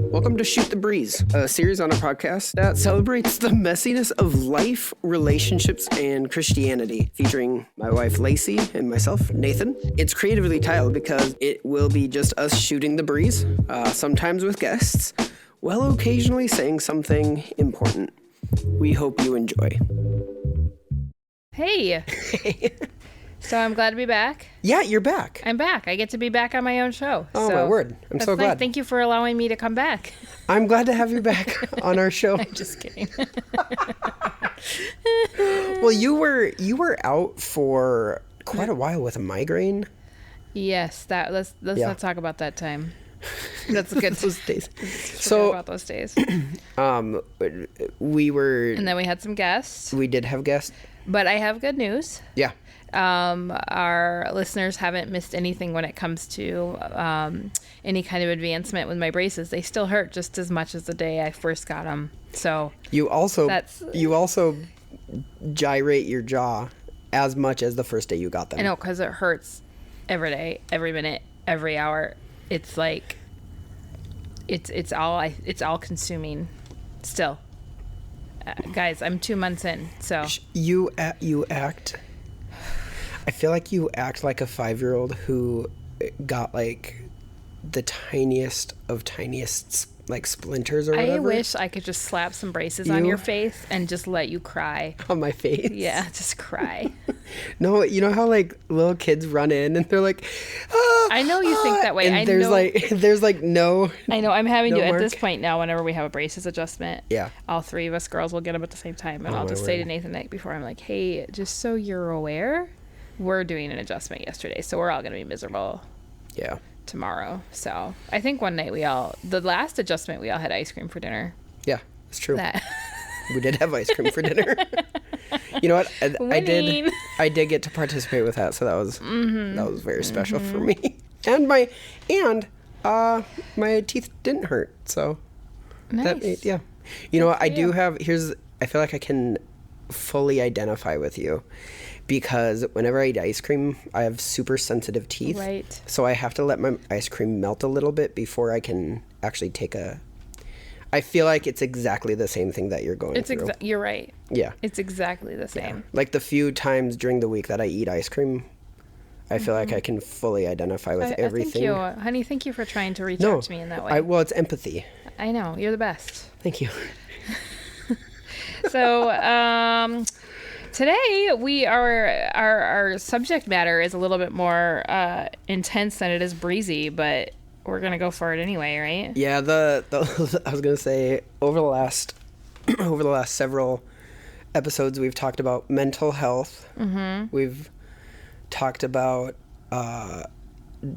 Welcome to Shoot the Breeze, a series on a podcast that celebrates the messiness of life, relationships, and Christianity, featuring my wife Lacey and myself, Nathan. It's creatively titled because it will be just us shooting the breeze, sometimes with guests, while occasionally saying something important. We hope you enjoy. Hey. So I'm glad to be back. Yeah, you're back. I'm back. I get to be back on my own show. Oh, my word. I'm so glad. Nice. Thank you for allowing me to come back. I'm glad to have you back on our show. I'm just kidding. Well, you were out for quite a while with a migraine. Yes, let's not talk about that time. That's good. Those days. So about those days. We were, and then we had some guests. We did have guests. But I have good news. Yeah. Our listeners haven't missed anything when it comes to any kind of advancement with my braces. They still hurt just as much as the day I first got them. So you also gyrate your jaw as much as the first day you got them. I know, because it hurts every day, every minute, every hour. It's like it's all consuming still. Guys, I'm 2 months in, so you act. I feel like you act like a 5-year-old who got like the tiniest of tiniest like splinters or whatever. I wish I could just slap some braces on your face and just let you cry. On my face? Yeah, just cry. No, you know how like little kids run in and they're like, ah, I know you think that way. And there's like no. I know. I'm having to at this point now. Whenever we have a braces adjustment, yeah, all three of us girls will get them at the same time, and I'll just say to Nathan the night before, I'm like, hey, just so you're aware, we're doing an adjustment yesterday, so we're all gonna be miserable. Yeah. Tomorrow. So I think one night the last adjustment we all had ice cream for dinner. Yeah, it's true. We did have ice cream for dinner. You know what? I did get to participate with that, so that was very special for me. And my teeth didn't hurt, so nice. Yeah. You know what? I feel like I can fully identify with you. Because whenever I eat ice cream, I have super sensitive teeth. Right. So I have to let my ice cream melt a little bit before I can actually take I feel like it's exactly the same thing that you're going through. You're right. Yeah. It's exactly the same. Yeah. Like the few times during the week that I eat ice cream, I feel like I can fully identify with everything. Thank you. Honey, thank you for trying to reach out to me in that way. Well, it's empathy. I know. You're the best. Thank you. So, today our subject matter is a little bit more intense than it is breezy, but we're gonna go for it anyway, right? Yeah, I was gonna say over the last several episodes we've talked about mental health. Mm-hmm. We've talked about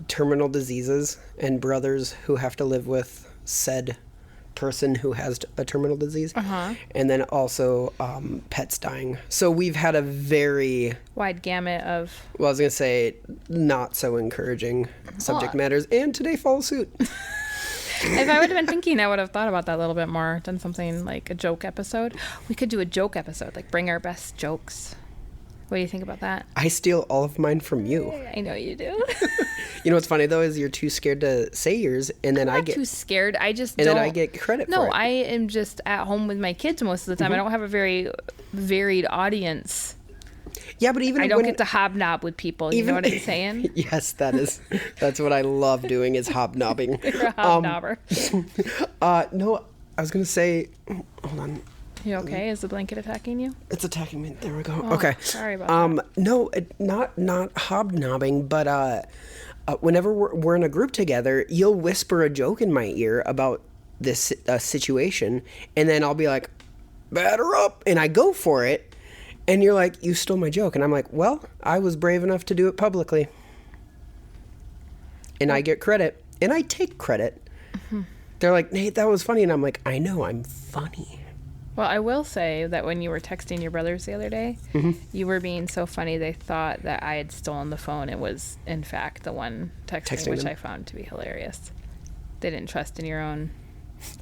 terminal diseases and brothers who have to live with said person who has a terminal disease, and then also pets dying. So we've had a very wide gamut of, well, I was gonna say not so encouraging subject matters, and today follows suit. If I would have been thinking, I would have thought about that a little bit more, done something like a joke episode. We could do a joke episode, like bring our best jokes. What do you think about that? I steal all of mine from you. I know you do. You know what's funny though is you're too scared to say yours, and then I get too scared. Then I get credit for it. No, I am just at home with my kids most of the time. Mm-hmm. I don't have a very varied audience. Yeah, but even I don't get to hobnob with people. You know what I'm saying? Yes, that's what I love doing is hobnobbing. You're a hobnobber. No, I was gonna say. Hold on. You okay? Is the blanket attacking you? It's attacking me. There we go. Okay. Sorry about that. No, not hobnobbing, but whenever we're in a group together, you'll whisper a joke in my ear about this situation, and then I'll be like, "Batter up," and I go for it, and you're like, "You stole my joke," and I'm like, "Well, I was brave enough to do it publicly," and I get credit, and I take credit. Mm-hmm. They're like, "Nate, that was funny," and I'm like, "I know, I'm funny." Well, I will say that when you were texting your brothers the other day, you were being so funny they thought that I had stolen the phone. It was, in fact, the one texting which I found to be hilarious. They didn't trust in your own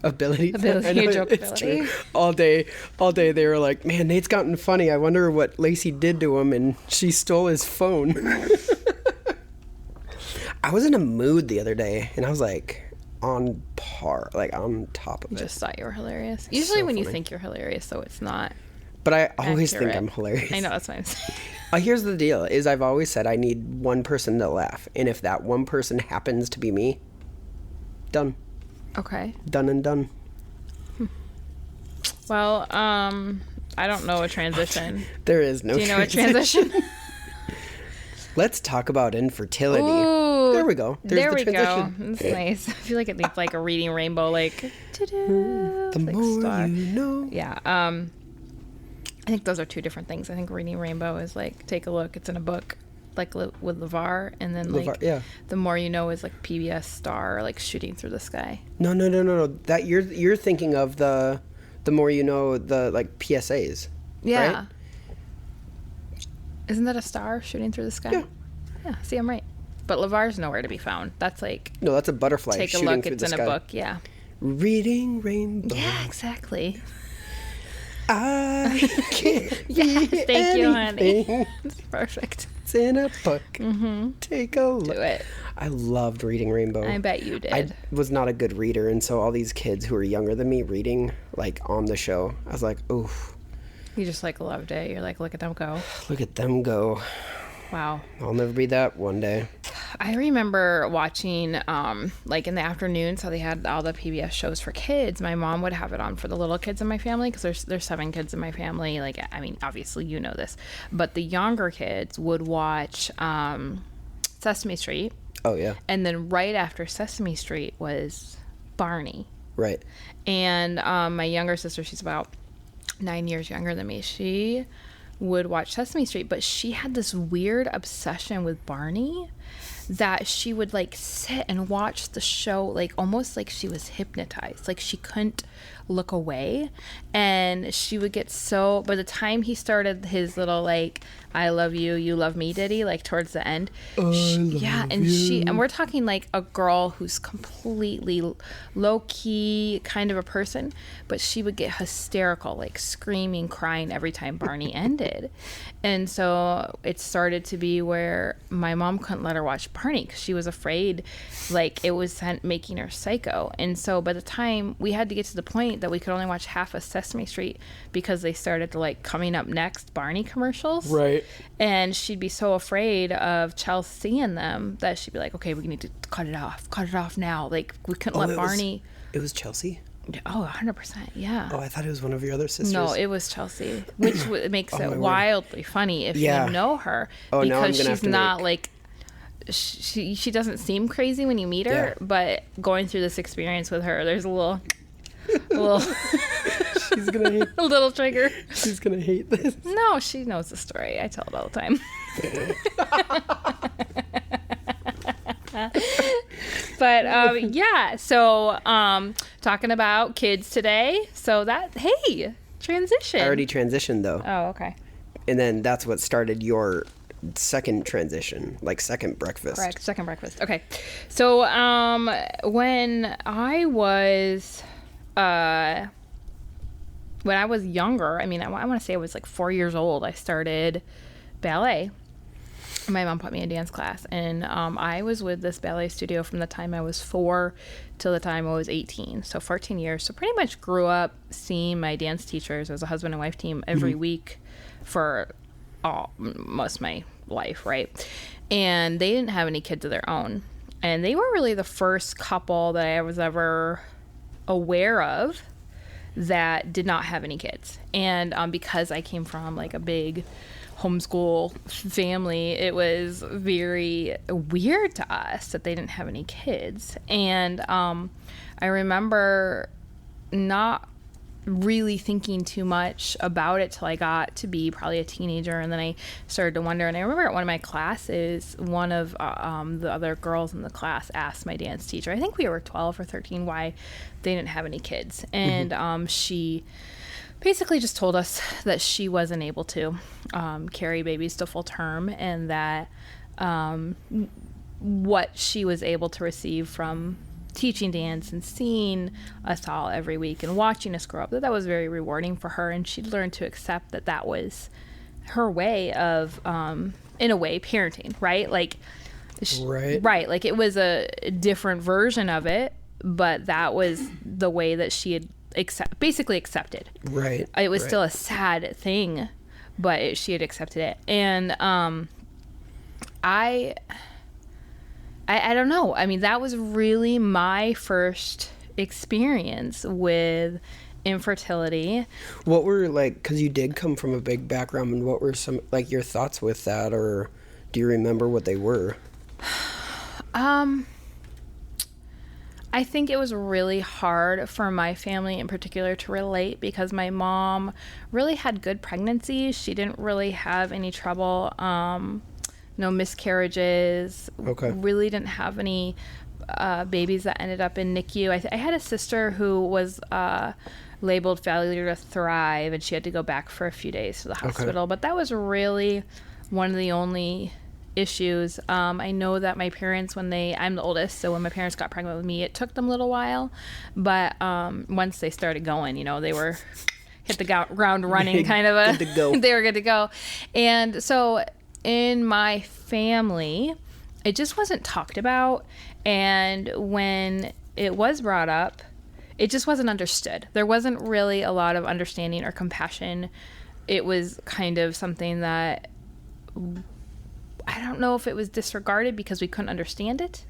ability. Your joke ability. All day they were like, man, Nate's gotten funny. I wonder what Lacey did to him, and she stole his phone. I was in a mood the other day, and I was like, on par, like on top of it. Just thought you were hilarious. Usually So when you funny. think you're hilarious, though, it's not. But I always accurate. think I'm hilarious. I know, that's what I'm saying. Here's the deal, is I've always said I need one person to laugh. And if that one person happens to be me, done. Okay. Done and done. Well, I don't know a transition. There is no Do you know a transition? Let's talk about infertility. Ooh, There we go. There's there the we transition. go. That's nice. I feel like it needs like a reading rainbow, like, The like more star. you know. Yeah. I think those are two different things. I think reading rainbow is like, take a look. It's in a book, like with LeVar, and then like yeah. the more you know is like PBS star, like shooting through the sky. No. That you're thinking of the more you know, the like PSAs. Yeah. Right? Isn't that a star shooting through the sky? Yeah. Yeah. See, I'm right. But LeVar's nowhere to be found. That's like, No, that's a butterfly take a shooting look. through It's the in sky. a book. Yeah. Reading rainbow. Yeah. Exactly. I can't Yeah. Thank you, honey. anything. It's perfect. It's in a book. Take a look. Do it. I loved reading Rainbow. I bet you did. I was not a good reader, and so all these kids who were younger than me reading, like, on the show, I was like, oof, You just like loved it. You're like, look at them go. look at them go. Wow. I'll never be that one day. I remember watching, like in the afternoons, how they had all the PBS shows for kids. My mom would have it on for the little kids in my family because there's 7 kids in my family. Like, I mean, obviously you know this, but the younger kids would watch Sesame Street, Oh, yeah. and then right after Sesame Street was Barney. Right. And my younger sister, she's about 9 years younger than me, she would watch Sesame Street, but she had this weird obsession with Barney that she would like sit and watch the show like almost like she was hypnotized, like she couldn't look away. And she would get so, by the time he started his little like I love you, you love me ditty, like towards the end, and we're talking like a girl who's completely low-key kind of a person, but she would get hysterical, like screaming, crying every time Barney ended. And so it started to be where my mom couldn't let her watch Barney because she was afraid like it was making her psycho. And so by the time we had to get to the point that we could only watch half of Sesame Street because they started to like coming up next Barney commercials. Right. And she'd be so afraid of Chelsea seeing them that she'd be like, okay, we need to cut it off now. Like we couldn't let Barney. It was Chelsea? Oh, 100%. Yeah. Oh, I thought it was one of your other sisters. No, it was Chelsea, which makes it my word. wildly funny if Yeah. you know her, Oh, now I'm because gonna have she's to not make- like she doesn't seem crazy when you meet her, Yeah. but going through this experience with her, there's a little She's gonna hate. a little trigger. She's gonna hate this. No, she knows the story. I tell it all the time. But yeah, so talking about kids today. So that, hey, transition. I already transitioned though, Oh, okay. and then that's what started your second transition, like second breakfast. Correct. Second breakfast. Okay. So when I was younger, I mean, I want to say I was like 4 years old, I started ballet. My mom put me in dance class, and I was with this ballet studio from the time I was 4 till the time I was 18, so 14 years. So pretty much grew up seeing my dance teachers as a husband and wife team every week for most of my life, right? And they didn't have any kids of their own, and they were really the first couple that I was ever aware of that did not have any kids. And because I came from like a big homeschool family, it was very weird to us that they didn't have any kids. And I remember not really thinking too much about it till I got to be probably a teenager, and then I started to wonder. And I remember at one of my classes, one of the other girls in the class asked my dance teacher, I think we were 12 or 13, why they didn't have any kids. And she basically just told us that she wasn't able to carry babies to full term, and that what she was able to receive from teaching dance and seeing us all every week and watching us grow up, that was very rewarding for her, and she'd learned to accept that that was her way of in a way parenting, right? Like Right. right, like it was a different version of it, but that was the way that she had basically accepted. Right. It was still a sad thing, but she had accepted it. And I don't know. I mean, that was really my first experience with infertility. What were, like, because you did come from a big background, and what were some, like, your thoughts with that, or do you remember what they were? I think it was really hard for my family in particular to relate, because my mom really had good pregnancies. She didn't really have any trouble, no miscarriages. Okay. Really didn't have any babies that ended up in NICU. I had a sister who was labeled failure to thrive, and she had to go back for a few days to the hospital. Okay. But that was really one of the only issues. I know that my parents, I'm the oldest, so when my parents got pregnant with me, it took them a little while, but once they started going, they were hit the ground running, kind of good to go. They were good to go. And so in my family, it just wasn't talked about, and when it was brought up, it just wasn't understood. There wasn't really a lot of understanding or compassion. It was kind of something that, I don't know if it was disregarded because we couldn't understand it,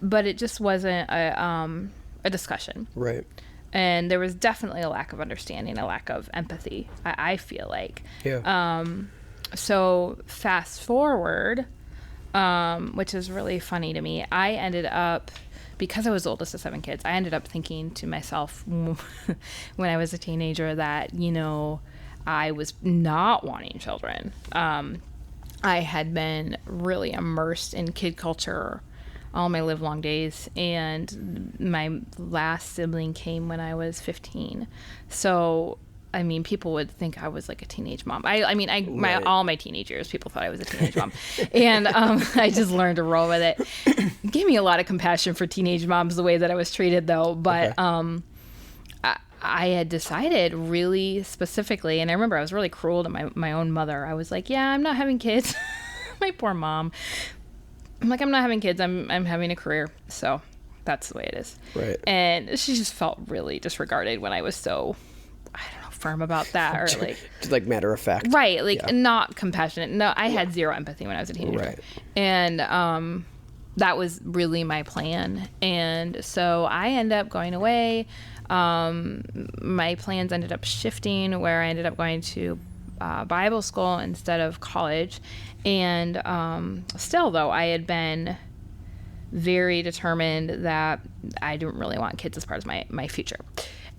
but it just wasn't a discussion. Right. And there was definitely a lack of understanding, a lack of empathy, I feel like. Yeah. So fast forward, which is really funny to me, I ended up, because I was the oldest of 7 kids, I ended up thinking to myself when I was a teenager that, I was not wanting children. I had been really immersed in kid culture all my livelong days, and my last sibling came when I was 15. So, I mean, people would think I was like a teenage mom. All my teenage years, people thought I was a teenage mom. And I just learned to roll with it. It gave me a lot of compassion for teenage moms, the way that I was treated, though. But I had decided really specifically, and I remember I was really cruel to my own mother. I was like, yeah, I'm not having kids. My poor mom. I'm like, I'm not having kids. I'm having a career. So that's the way it is. Right. And she just felt really disregarded when I was so, I don't know, firm about that, or like just like matter of fact. Right. Like not compassionate. No, I had zero empathy when I was a teenager. Right. And that was really my plan. And so I ended up going away. My plans ended up shifting, where I ended up going to Bible school instead of college. And still, though, I had been very determined that I didn't really want kids as part of my future.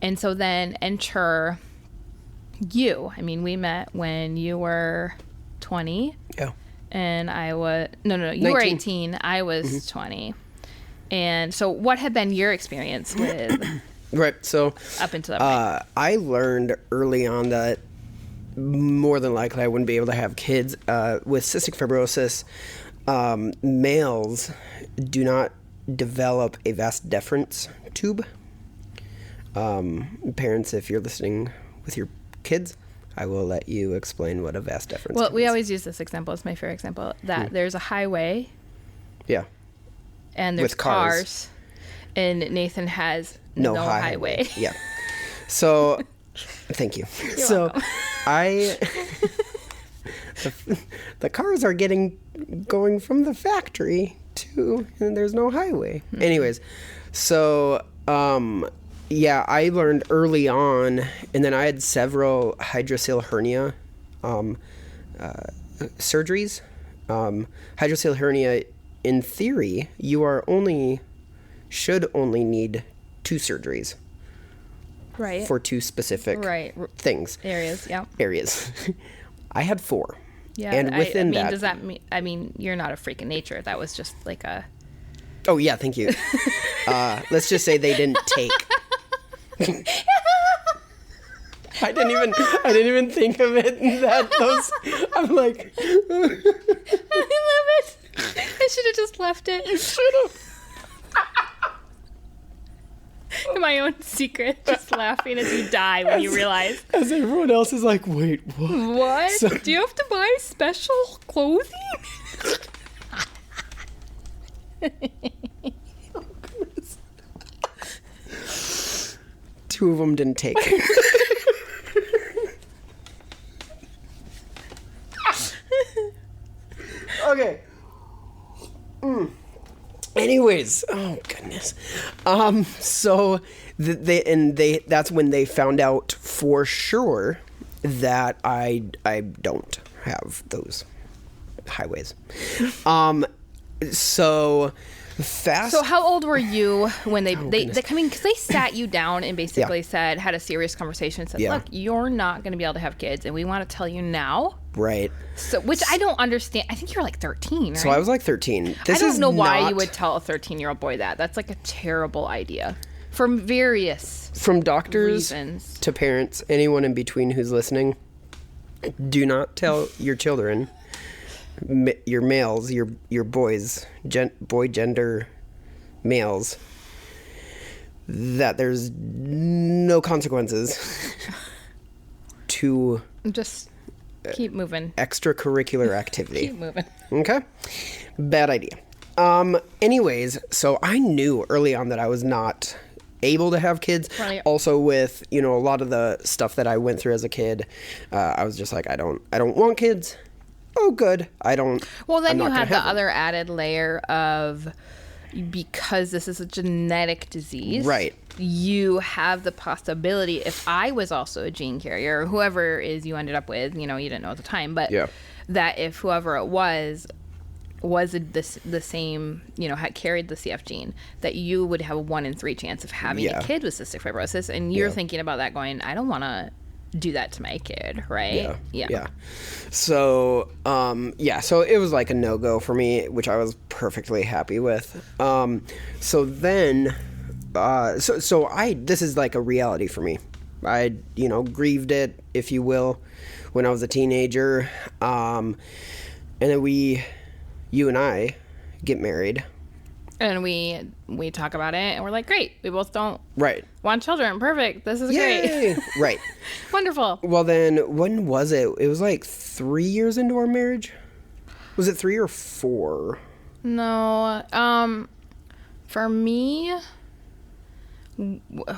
And so then enter you. I mean, we met when you were 20. Yeah. And I was, you 19. were 18. I was 20. And so what had been your experience with... Right. So up until that point. I learned early on that more than likely I wouldn't be able to have kids. With cystic fibrosis, males do not develop a vas deferens tube. Parents, if you're listening with your kids, I will let you explain what a vas deferens tube is. Well, we always use this example. It's my favorite example. That there's a highway. Yeah. And there's with cars. And Nathan has no highway. Yeah. So, thank you. You're welcome. The cars are going from the factory and there's no highway. Mm-hmm. Anyways, so, I learned early on, and then I had several hydrocele hernia surgeries. Hydrocele hernia, in theory, should only need 2 surgeries. Right. For 2 specific things. Areas, yeah. Areas. I had 4. Yeah. And within that... does that mean... I mean, you're not a freak of nature. That was just like a... Oh, yeah, thank you. Let's just say they didn't take. I didn't even think of it I'm like... I love it. I should have just left it. You should have. My own secret, just laughing as you die when you realize. As everyone else is like, wait, what? What? So, do you have to buy special clothing? Oh, goodness. 2 of them didn't take. Okay. Anyways, oh goodness. So that's when they found out for sure that I don't have those highways. So fast. So how old were you when they I mean, because they sat you down and basically had a serious conversation and said, look, you're not going to be able to have kids, and we want to tell you now. Right. So, which I don't understand. I think you're like 13, right? So I was like 13. I don't know why you would tell a 13-year-old boy that. That's like a terrible idea. From doctors reasons. To parents, anyone in between who's listening, do not tell your children, your males, your boys, boy gender males, that there's no consequences to just keep moving. Extracurricular activity. Keep moving. Okay? Bad idea. Anyways, so I knew early on that I was not able to have kids. Right. Also with, a lot of the stuff that I went through as a kid, I was just like, I don't want kids. Oh, good. Well, then you had the other added layer of, because this is a genetic disease. Right. You have the possibility, if I was also a gene carrier, or whoever is you ended up with, you didn't know at the time, but that if whoever it was the same, had carried the CF gene, that you would have a 1 in 3 chance of having a kid with cystic fibrosis. And you're thinking about that going, I don't want to do that to my kid, right? Yeah. So, so it was like a no-go for me, which I was perfectly happy with. So then, this is like a reality for me. I, grieved it, if you will, when I was a teenager. And then you and I get married. And we talk about it, and we're like, great. We both don't want children. Perfect. This is Yay. great. Right. Wonderful. Well, then, when was it? It was like 3 years into our marriage? Was it 3 or 4? No. For me,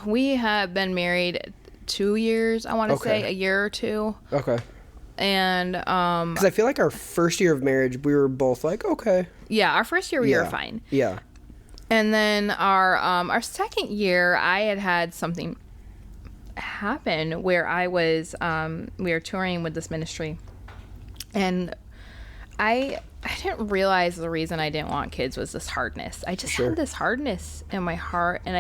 we have been married 2 years, I want to say, a year or 2. Okay. And because I feel like our first year of marriage, we were both like, okay. Yeah, our first year we were fine. Yeah. And then our second year, I had something happen where I was we were touring with this ministry, and I didn't realize the reason I didn't want kids was this hardness. I just had this hardness in my heart, and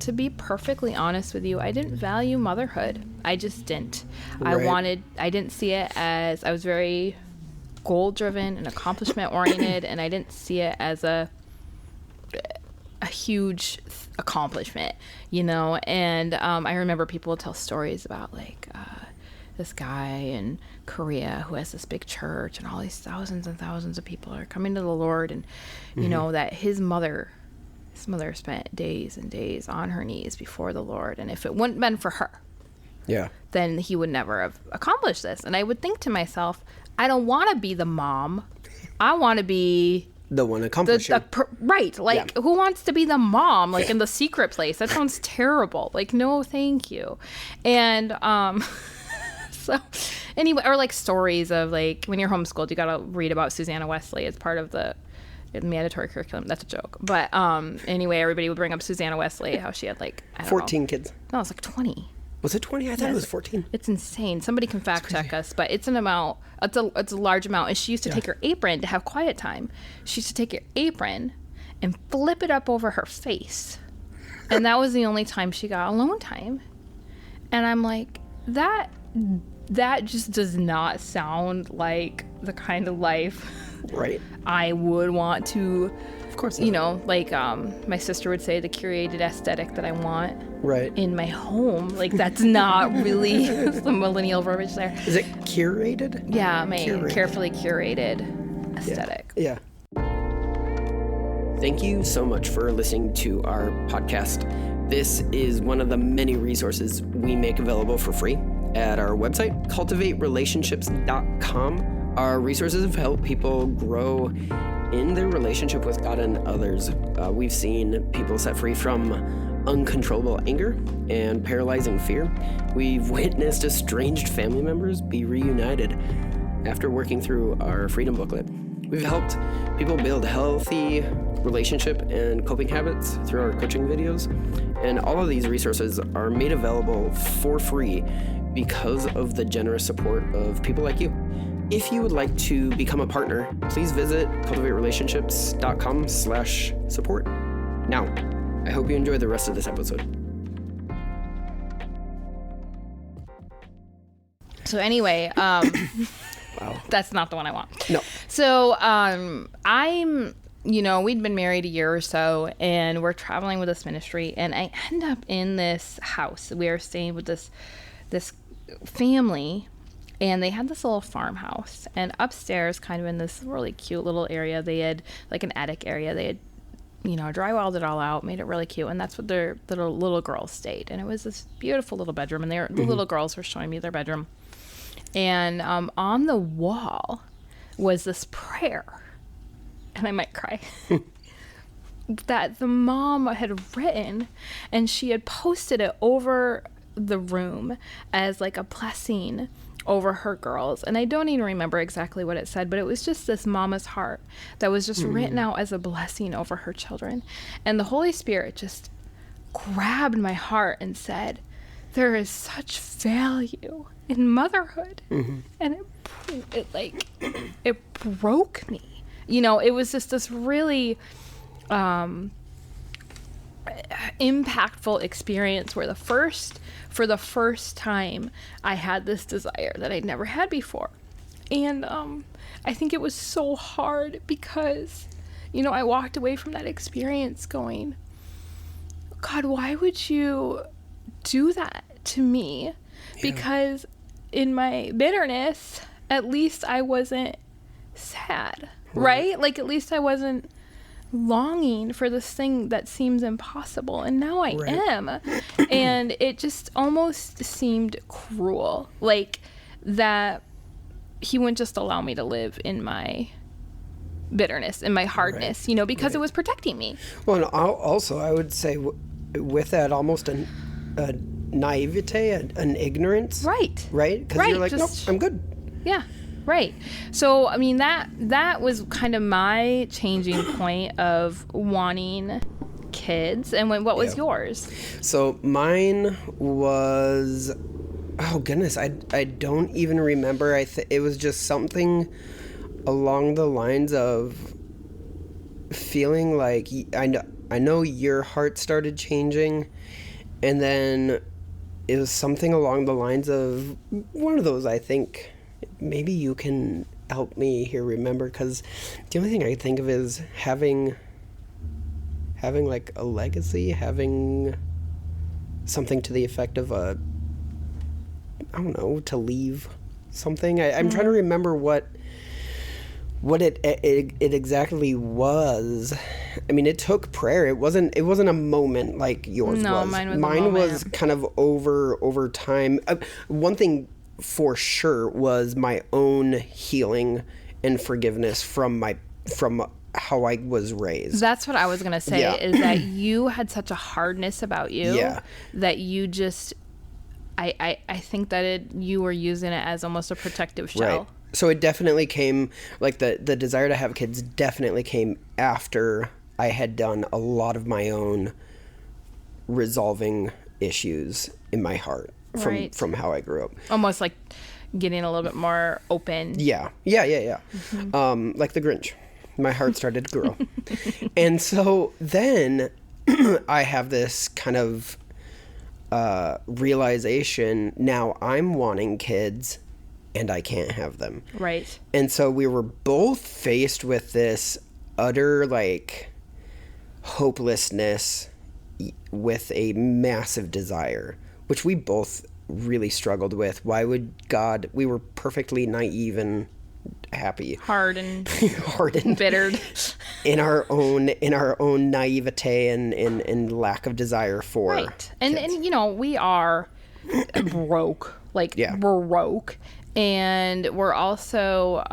to be perfectly honest with you, I didn't value motherhood. I just didn't. Right. I didn't see it as, I was very goal driven and accomplishment oriented, and I didn't see it as a huge accomplishment, and I remember people would tell stories about like this guy in Korea who has this big church and all these thousands and thousands of people are coming to the Lord, and that his mother spent days and days on her knees before the Lord, and if it wouldn't been for her, then he would never have accomplished this. And I would think to myself, I don't want to be the mom. I want to be the one accomplishing. Right. Like, who wants to be the mom, like, in The Secret Place? That sounds terrible. Like, no, thank you. And, so, anyway, or, like, stories of, like, when you're homeschooled, you got to read about Susanna Wesley as part of the mandatory curriculum. That's a joke. But, anyway, everybody would bring up Susanna Wesley, how she had, like, 14 kids. No, it's like 20. Was it 20? I thought it was 14. It's insane. Somebody can fact check us, but it's an amount. It's a large amount. And she used to take her apron to have quiet time. She used to take her apron and flip it up over her face, and that was the only time she got alone time. And I'm like, that just does not sound like the kind of life I would want to. Of course not. Like my sister would say, the curated aesthetic that I want in my home. Like, that's not really the millennial verbiage there. Is it curated? Yeah, carefully curated aesthetic. Yeah. Thank you so much for listening to our podcast. This is one of the many resources we make available for free at our website, cultivaterelationships.com. Our resources have helped people grow in their relationship with God and others. We've seen people set free from uncontrollable anger and paralyzing fear, we've witnessed estranged family members be reunited after working through our Freedom Booklet. We've helped people build healthy relationship and coping habits through our coaching videos, and all of these resources are made available for free because of the generous support of people like you. If you would like to become a partner, please visit cultivaterelationships.com/support. Now, I hope you enjoy the rest of this episode. So anyway, Wow. that's not the one I want. No. So we'd been married a year or so, and we're traveling with this ministry, and I end up in this house. We are staying with this family, and they had this little farmhouse, and upstairs, kind of in this really cute little area, they had like an attic area. They had drywalled it all out, made it really cute, and that's what their little girls stayed. And it was this beautiful little bedroom, and the little girls were showing me their bedroom. And on the wall was this prayer, and I might cry, that the mom had written, and she had posted it over the room as like a blessing over her girls. And I don't even remember exactly what it said, but it was just this mama's heart that was just written out as a blessing over her children. And the Holy Spirit just grabbed my heart and said, there is such value in motherhood. And it broke me. It was just this really impactful experience where for the first time I had this desire that I'd never had before. And I think it was so hard because I walked away from that experience going, God, why would you do that to me? Because in my bitterness, at least I wasn't sad, right? Like, at least I wasn't longing for this thing that seems impossible, and now I am. And it just almost seemed cruel, like that he wouldn't just allow me to live in my bitterness and my hardness, because it was protecting me. Well, and also I would say with that almost a naivete, an ignorance, right? Because you're like, nope, I'm good. Yeah. Right. So, I mean, that was kind of my changing point of wanting kids. And what was yours? So mine was, oh goodness, I don't even remember. It was just something along the lines of feeling like I know your heart started changing, and then it was something along the lines of one of those, I think. Maybe you can help me here remember, because the only thing I think of is having like a legacy, having something to the effect of to leave something. I'm trying to remember what it exactly was. I mean, it took prayer. It wasn't a moment like yours was. Mine was kind of over time. One thing for sure was my own healing and forgiveness from how I was raised. That's what I was gonna say, is that you had such a hardness about you that you just I think that you were using it as almost a protective shell. Right. So it definitely came, like the desire to have kids definitely came after I had done a lot of my own resolving issues in my heart. From how I grew up. Almost like getting a little bit more open. Yeah. Mm-hmm. Like the Grinch. My heart started to grow. And so then I have this kind of realization. Now I'm wanting kids and I can't have them. Right. And so we were both faced with this utter like hopelessness with a massive desire, which we both really struggled with. Why would God, we were perfectly naive and happy. Hard and bittered. in our own naivete and lack of desire for kids. And we are broke. Broke. And we're also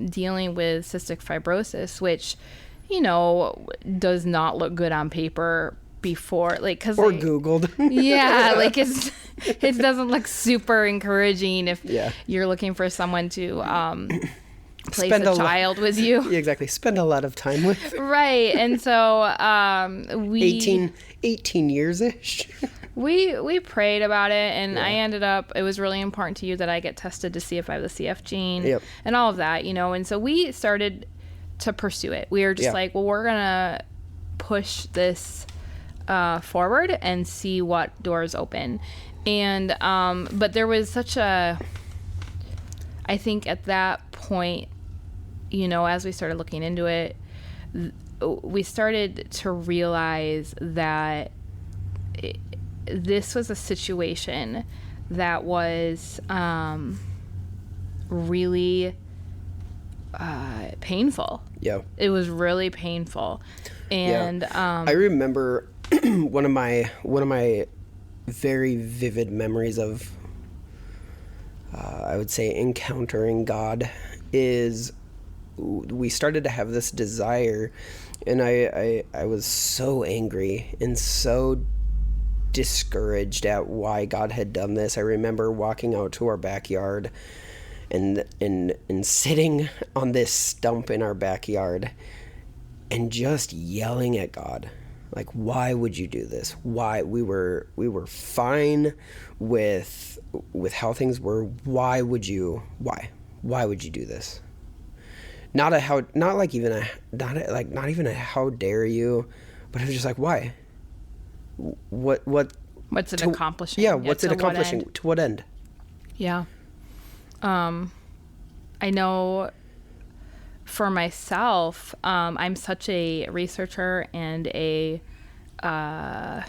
dealing with cystic fibrosis, which, does not look good on paper before, like, because or Googled. yeah, like it doesn't look super encouraging if you're looking for someone to place a child with you. Yeah, exactly. Spend a lot of time with. Right. And so we 18 years-ish. we prayed about it, and I ended up, it was really important to you that I get tested to see if I have the CF gene and all of that, you know. And so we started to pursue it. We were just like, well, we're gonna push this forward and see what doors open. And but there was such a, I think at that point, you know, as we started looking into it, we started to realize that this was a situation that was really painful. Yeah. It was really painful. And I remember one of my very vivid memories of I would say encountering God is we started to have this desire, and I was so angry and so discouraged at why God had done this. I remember walking out to our backyard and sitting on this stump in our backyard and just yelling at God. Like, why would you do this? Why? We were fine with how things were. Why would you do this? Not even a how dare you, but it was just like, why? What's it accomplishing? Yeah, what's it accomplishing? To what end? Yeah. I know for myself, I'm such a researcher and I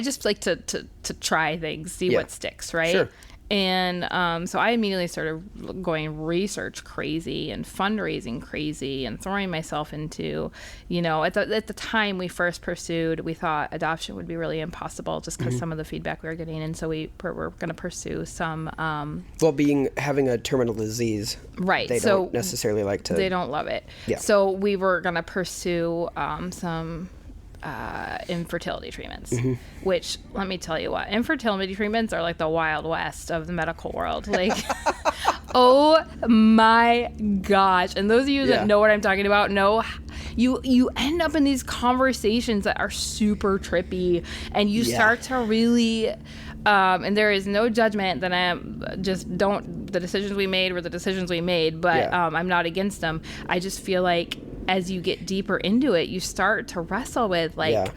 just like to try things, see what sticks, right? Sure. And so I immediately started going research crazy and fundraising crazy and throwing myself into, you know, at the time we first pursued, we thought adoption would be really impossible just because some of the feedback we were getting. And so we're going to pursue some... having a terminal disease, right? They don't necessarily like to... They don't love it. Yeah. So we were going to pursue some... infertility treatments, which, let me tell you what, infertility treatments are like the Wild West of the medical world. Like, oh my gosh. And those of you that know what I'm talking about know you end up in these conversations that are super trippy, and you start to really and there is no judgment that the decisions we made were the decisions we made, but I'm not against them. I just feel like as you get deeper into it, you start to wrestle with like,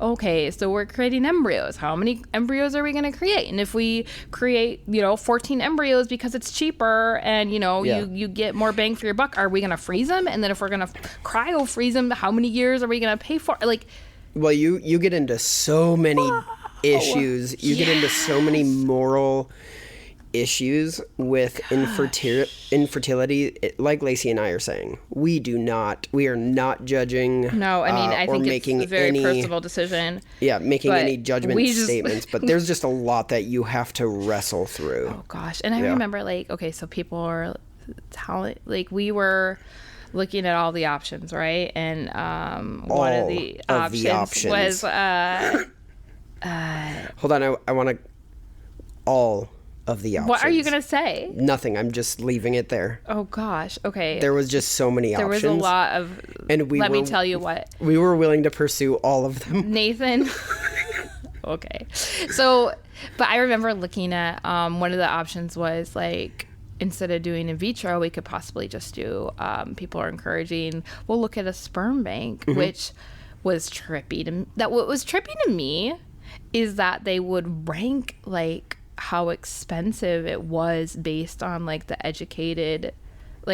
okay, so we're creating embryos. How many embryos are we going to create? And if we create, 14 embryos because it's cheaper and, you get more bang for your buck, are we going to freeze them? And then if we're going to cryo freeze them, how many years are we going to pay for? Like, well, you get into so many issues. You get into so many moral issues with infertility. Like Lacey and I are saying, we are not judging. No, I mean, I think it's a very personal decision. Yeah, making any judgment statements, but there's just a lot that you have to wrestle through. Oh gosh. And I remember so people are telling, we were looking at all the options, right? And one of the options was hold on, I want to all of the options. What are you going to say? Nothing. I'm just leaving it there. Oh, gosh. Okay. There was just so many options. There was a lot of... And let me tell you what. We were willing to pursue all of them. Nathan. Okay. So, but I remember looking at one of the options was instead of doing in vitro, we could possibly just do, people are encouraging, we'll look at a sperm bank, which was trippy. What was trippy to me is that they would rank how expensive it was based on the educated,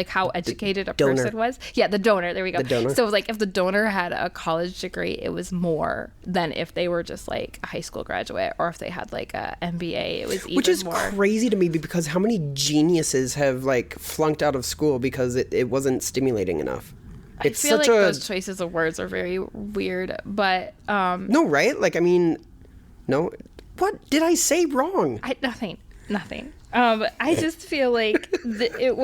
how educated a person was. Yeah, the donor. There we go. So if the donor had a college degree, it was more than if they were just a high school graduate, or if they had a MBA, it was even more. Which is crazy to me, because how many geniuses have flunked out of school because it wasn't stimulating enough. I feel those choices of words are very weird, but no, right? No. What did I say wrong? Nothing. I just feel it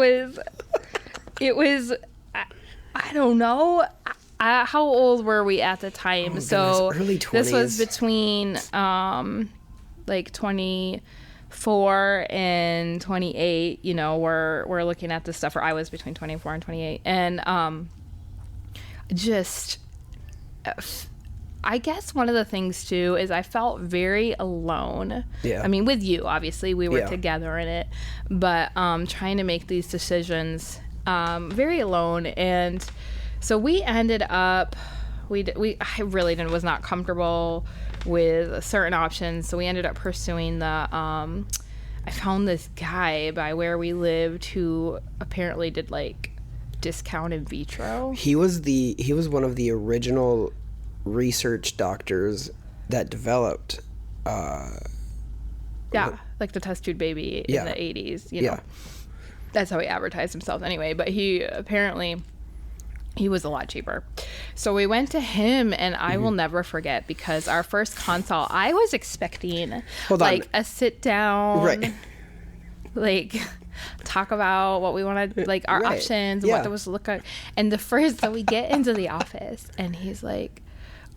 was, I don't know. how old were we at the time? So early 20s. This was between like 24 and 28. You know, we're looking at this stuff. Or I was between 24 and 28, and just. I guess one of the things too is I felt very alone. Yeah. I mean, with you, obviously, we were Yeah. together in it, but trying to make these decisions, very alone. And so we ended up, I really was not comfortable with certain options. So we ended up pursuing the, I found this guy by where we lived who apparently did like discount in vitro. He was one of the original research doctors that developed Like the test tube baby in the 80s, you know. Yeah. That's how he advertised himself anyway, but he was a lot cheaper. So we went to him, and I will never forget, because our first consult, I was expecting a sit down, right, like talk about what we wanted, like our options, and what there was to look at. And so we get into the office, and he's like,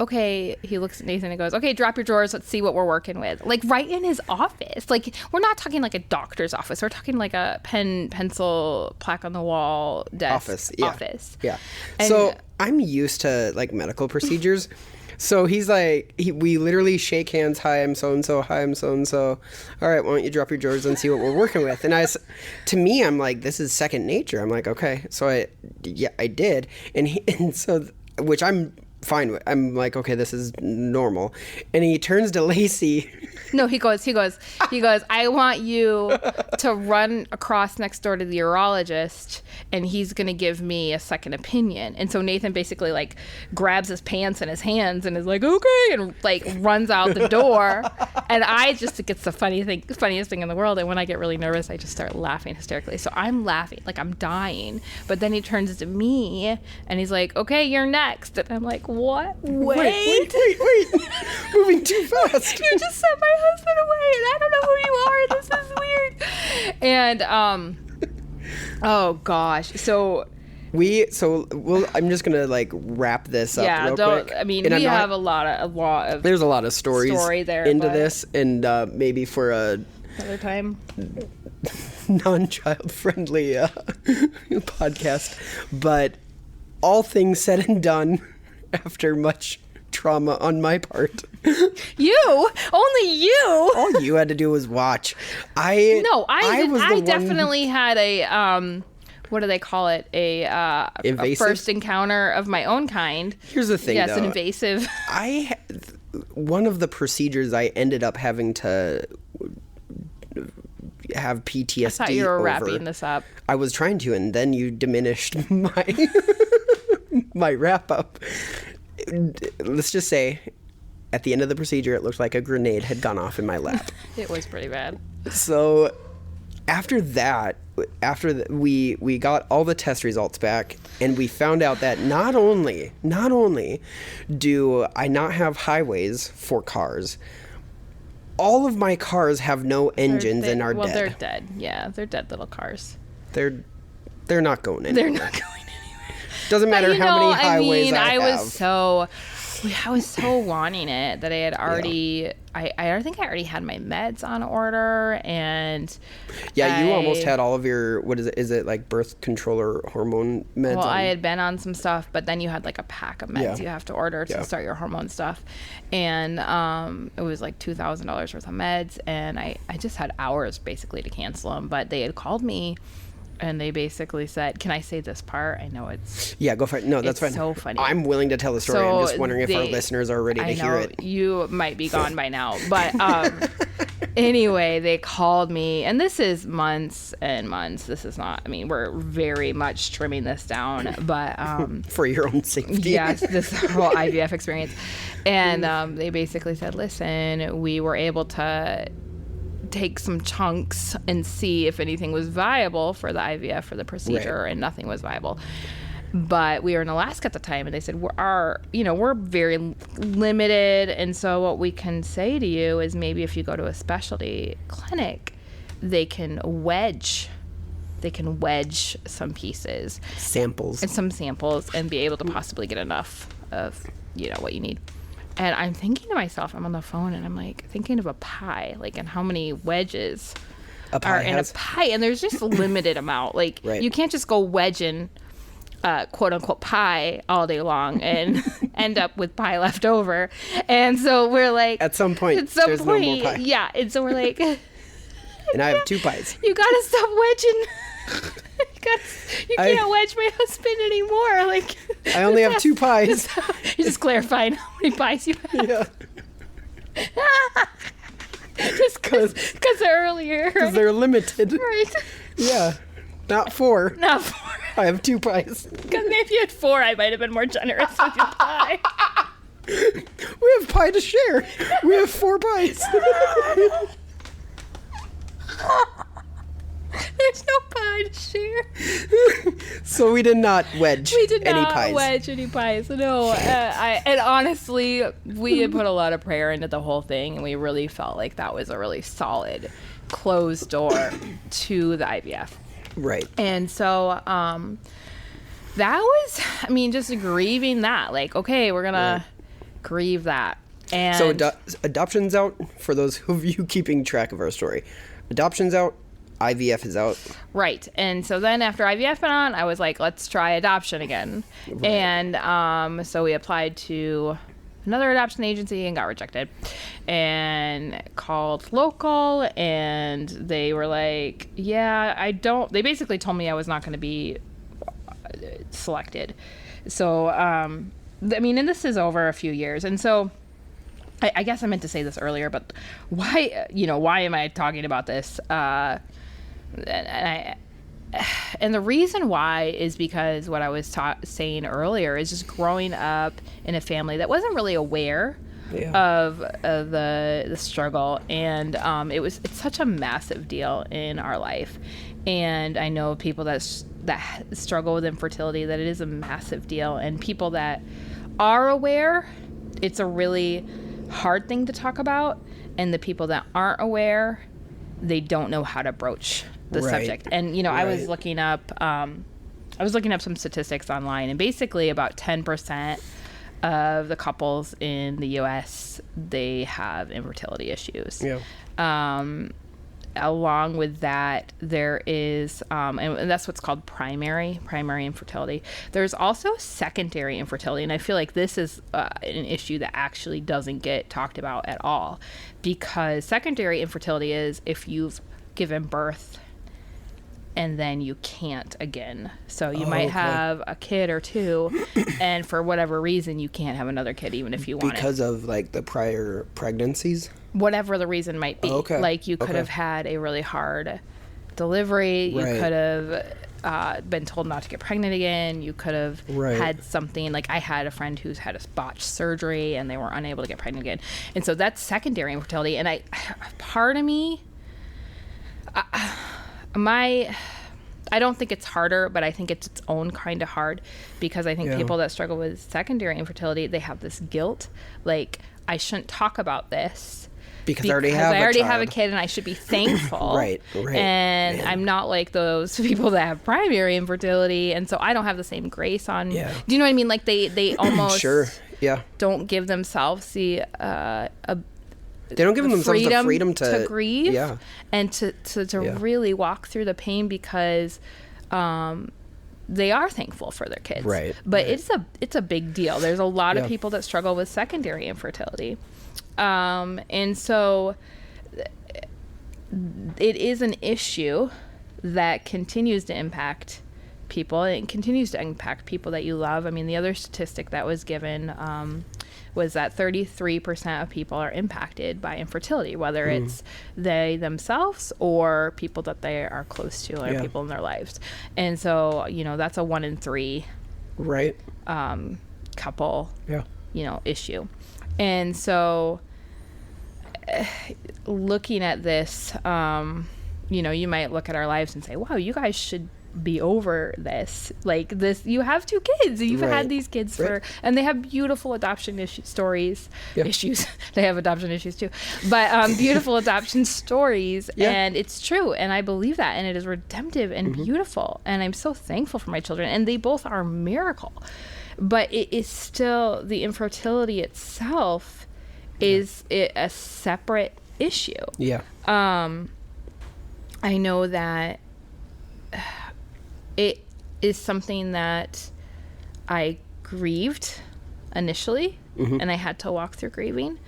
okay, he looks at Nathan and goes, okay, drop your drawers, let's see what we're working with. Like right in his office. Like we're not talking like a doctor's office. We're talking like a pen, pencil, plaque on the wall desk office. Yeah. And so I'm used to like medical procedures. So he's like, we literally shake hands. Hi, I'm so-and-so. Hi, I'm so-and-so. All right, why don't you drop your drawers and see what we're working with? And to me, I'm like, this is second nature. I'm like, okay. So I did. And so, which I'm fine with. I'm like, okay, this is normal. And he turns to Lacey. No, he goes, I want you to run across next door to the urologist, and he's going to give me a second opinion. And so Nathan basically like grabs his pants in his hands and is like, okay, and like runs out the door. And I just think it's the funniest thing in the world. And when I get really nervous, I just start laughing hysterically. So I'm laughing, like I'm dying. But then he turns to me and he's like, okay, you're next. And I'm like, what? Wait. Moving too fast. You just sent my husband away, and I don't know who you are. This is weird. And oh gosh, I'm just gonna like wrap this up. Yeah, real quick. I mean, we have a lot of. There's a lot of story there into this, and maybe for another time. Non-child friendly podcast, but all things said and done, after much trauma on my part. Only you. All you had to do was watch. I definitely had a what do they call it? A first encounter of my own kind. Here's the thing. Yes, an invasive. One of the procedures I ended up having to have PTSD. I thought you were wrapping this up. I was trying to, and then you diminished my my wrap up. Let's just say, at the end of the procedure, it looked like a grenade had gone off in my lap. It was pretty bad. So after that, we got all the test results back, and we found out that not only do I not have highways for cars, all of my cars have no engines and are dead. Well, they're dead. Yeah, they're dead little cars. They're not going anywhere. They're not going anywhere. Doesn't matter how many highways I have. I was so wanting it that I had already. Yeah. I think I already had my meds on order, and you almost had all of your, what is it? Is it like birth control or hormone meds? Well, I had been on some stuff, but then you had like a pack of meds you have to order to start your hormone stuff, and it was like $2,000 worth of meds, and I just had hours basically to cancel them, but they had called me. And they basically said, can I say this part? I know it's... Yeah, go for it. No, that's fine. It's so funny. I'm willing to tell the story. I'm just wondering if our listeners are ready to hear it. You might be gone by now. But anyway, they called me. And this is months and months. This is not... I mean, we're very much trimming this down. But... for your own safety. Yes, this whole IVF experience. And they basically said, listen, we were able to... take some chunks and see if anything was viable for the IVF for the procedure, and nothing was viable. But we were in Alaska at the time, and they said we're very limited, and so what we can say to you is maybe if you go to a specialty clinic, they can wedge they can wedge some pieces, Samples. and some samples, and be able to possibly get enough of, what you need. And I'm thinking to myself, I'm on the phone and I'm like thinking of a pie, like, and how many wedges are in a pie, and there's just a limited amount. Like, you can't just go wedging quote unquote pie all day long and end up with pie left over. And so we're like, at some point there's no more pie. Yeah. And so we're like, and I have 2 pies. You gotta stop wedging. You can't wedge my husband anymore. Like, I only have 2 pies. You're just clarifying how many pies you have. Yeah. Just because earlier. Because they're limited. Right. Yeah. Not 4. Not 4. I have 2 pies. Because if you had 4, I might have been more generous with your pie. We have pie to share. We have 4 pies. There's no pie to share. So we did not wedge any pies. We did not wedge any pies. No. And honestly, we had put a lot of prayer into the whole thing, and we really felt like that was a really solid closed door to the IVF. Right. And so that was, just grieving that. Like, okay, we're going to grieve that. And so adoption's out, for those of you keeping track of our story. Adoption's out. IVF is out. Right. And so then after IVF went on, I was like, let's try adoption again. Right. And so we applied to another adoption agency and got rejected, and called local, and they were like, they basically told me I was not going to be selected. So, and this is over a few years. And so I guess I meant to say this earlier, but why am I talking about this? And the reason why is because what I was saying earlier is just growing up in a family that wasn't really aware of the struggle, and it's such a massive deal in our life. And I know people that struggle with infertility, that it is a massive deal, and people that are aware, it's a really hard thing to talk about, and the people that aren't aware, they don't know how to broach the subject. And I was looking up some statistics online, and basically about 10% of the couples in the US, they have infertility issues. Along with that, there is, and that's what's called primary infertility. There's also secondary infertility, and I feel like this is an issue that actually doesn't get talked about at all, because secondary infertility is if you've given birth and then you can't again. So you might have a kid or 2, and for whatever reason, you can't have another kid even if you want it. Because of, like, the prior pregnancies? Whatever the reason might be. Like, you could have had a really hard delivery. You could have been told not to get pregnant again. You could have had something. Like, I had a friend who's had a botched surgery, and they were unable to get pregnant again. And so that's secondary infertility. And part of me, I don't think it's harder, but I think it's its own kind of hard, because I think people that struggle with secondary infertility, they have this guilt. Like, I shouldn't talk about this. Because I already have a kid, and I should be thankful. Right. And I'm not like those people that have primary infertility, and so I don't have the same grace on. Yeah. Do you know what I mean? Like, they almost don't give themselves the they don't give themselves the freedom to grieve and to really walk through the pain, because they are thankful for their kids. Right. But it's a big deal. There's a lot of people that struggle with secondary infertility. And so it is an issue that continues to impact people, and continues to impact people that you love. The other statistic that was given was that 33% of people are impacted by infertility, whether it's they themselves or people that they are close to, or people in their lives. And so, that's a 1 in 3 couple issue. And so looking at this, you might look at our lives and say, wow, you guys should be over this. Like this, you have 2 kids. You've had these kids and they have beautiful adoption stories. Issues. They have adoption issues too, but beautiful adoption stories. And it's true. And I believe that. And it is redemptive and beautiful. And I'm so thankful for my children. And they both are a miracle. But it is still, the infertility itself is a separate issue. Yeah. I know that it is something that I grieved initially, and I had to walk through grieving.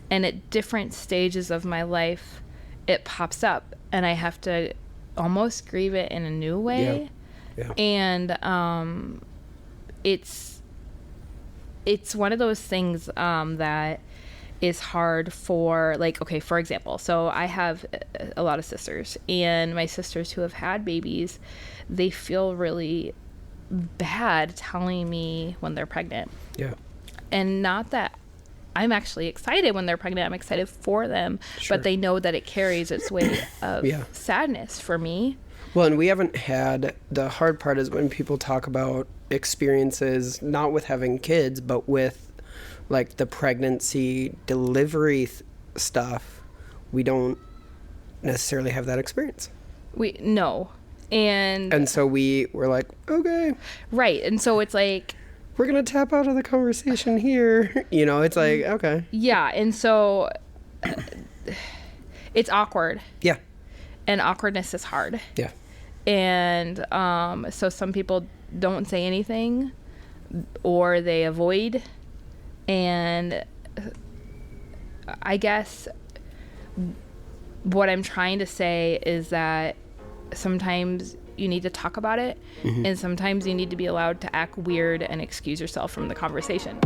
And at different stages of my life, it pops up, and I have to almost grieve it in a new way. And it's one of those things that is hard for, like, okay, for example, so I have a lot of sisters, and my sisters who have had babies, they feel really bad telling me when they're pregnant. And not that I'm actually excited when they're pregnant, I'm excited for them, but they know that it carries its weight of sadness for me. Well, and we haven't had, the hard part is when people talk about experiences, not with having kids, but with like the pregnancy, delivery stuff, we don't necessarily have that experience. No. And so we're like, okay. Right. And so it's like, we're going to tap out of the conversation here. You know, it's like, okay. Yeah. And so it's awkward. Yeah. And awkwardness is hard. Yeah. And so some people don't say anything, or they avoid. And I guess what I'm trying to say is that sometimes you need to talk about it, and sometimes you need to be allowed to act weird and excuse yourself from the conversation.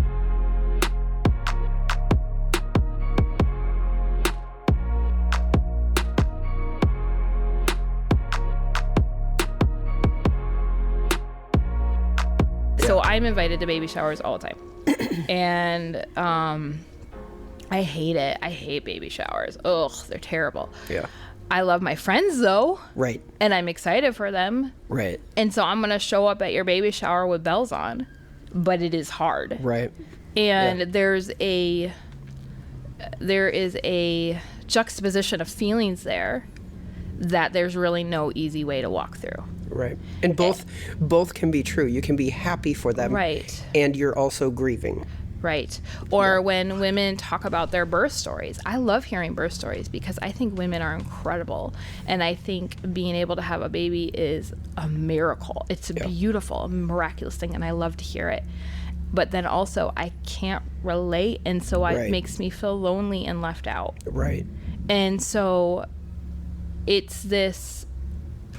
So I'm invited to baby showers all the time. And I hate it. I hate baby showers. Ugh, they're terrible. Yeah. I love my friends though. Right. And I'm excited for them. Right. And so I'm going to show up at your baby shower with bells on, but it is hard. Right. And there is a juxtaposition of feelings there that there's really no easy way to walk through. Right. And both can be true. You can be happy for them. Right. And you're also grieving. Right. Or when women talk about their birth stories. I love hearing birth stories because I think women are incredible. And I think being able to have a baby is a miracle. It's a beautiful, miraculous thing. And I love to hear it. But then also I can't relate. And so it makes me feel lonely and left out. Right. And so it's this,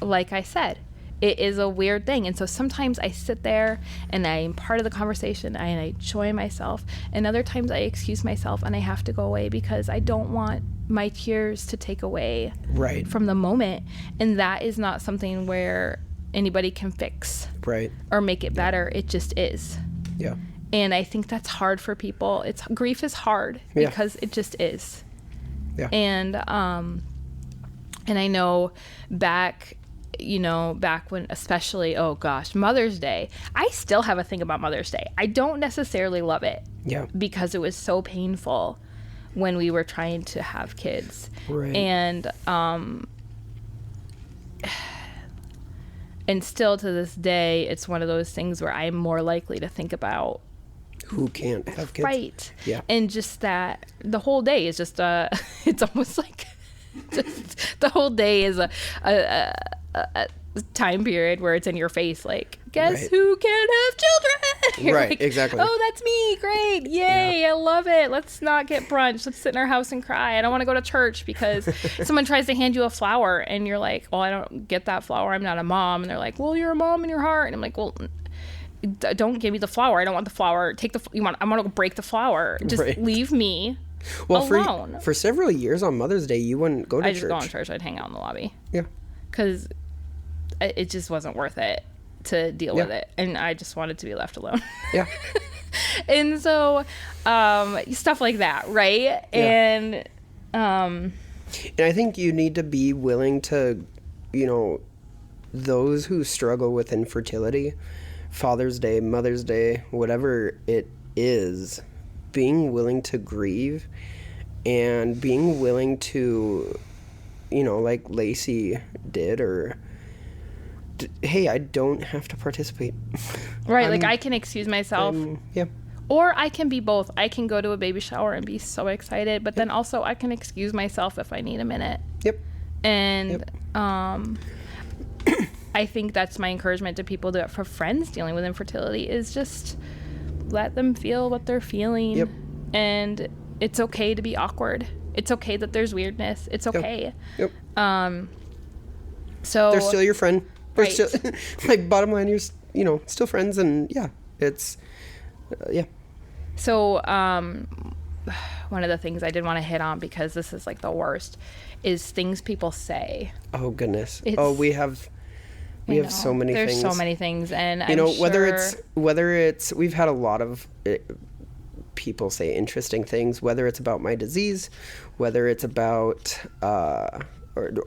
like I said, it is a weird thing. And so sometimes I sit there and I'm part of the conversation and I enjoy myself. And other times I excuse myself and I have to go away because I don't want my tears to take away from the moment. And that is not something where anybody can fix or make it better. It just is. Yeah. And I think that's hard for people. Grief is hard because it just is. Yeah. And I know back when, especially, oh gosh, Mother's Day, I still have a thing about Mother's Day. I don't necessarily love it because it was so painful when we were trying to have kids. Right. And still to this day, it's one of those things where I'm more likely to think about who can't have kids. Right. Yeah. And just that the whole day is just it's almost like just the whole day is a time period where it's in your face, like, guess who can have children? You're like, exactly. Oh, that's me. Great. Yay. I love it. Let's not get brunch. Let's sit in our house and cry. I don't want to go to church because someone tries to hand you a flower and you're like, well, I don't get that flower. I'm not a mom. And they're like, well, you're a mom in your heart. And I'm like, well, don't give me the flower. I don't want the flower. I want to go break the flower. Just leave me alone. For several years on Mother's Day, you wouldn't go to church. I just go to church. I'd hang out in the lobby. Yeah. Because it just wasn't worth it to deal with it. And I just wanted to be left alone. Yeah. And so stuff like that, right? Yeah. And I think you need to be willing to, those who struggle with infertility, Father's Day, Mother's Day, whatever it is, being willing to grieve and being willing to, like Lacey did, or hey, I don't have to participate. Right, like I can excuse myself. Yeah. Or I can be both. I can go to a baby shower and be so excited, but then also I can excuse myself if I need a minute. Yep. And I think that's my encouragement to people that for friends dealing with infertility is just let them feel what they're feeling. Yep. And it's okay to be awkward. It's okay that there's weirdness. It's okay. Yep. So they're still your friend. They're Right. still, like, bottom line, you're still friends, and yeah, it's yeah. So one of the things I did want to hit on, because this is like the worst, is things people say. Oh goodness. It's- We have so many There's things. so many things, and whether it's we've had a lot of people say interesting things, whether it's about my disease, whether it's about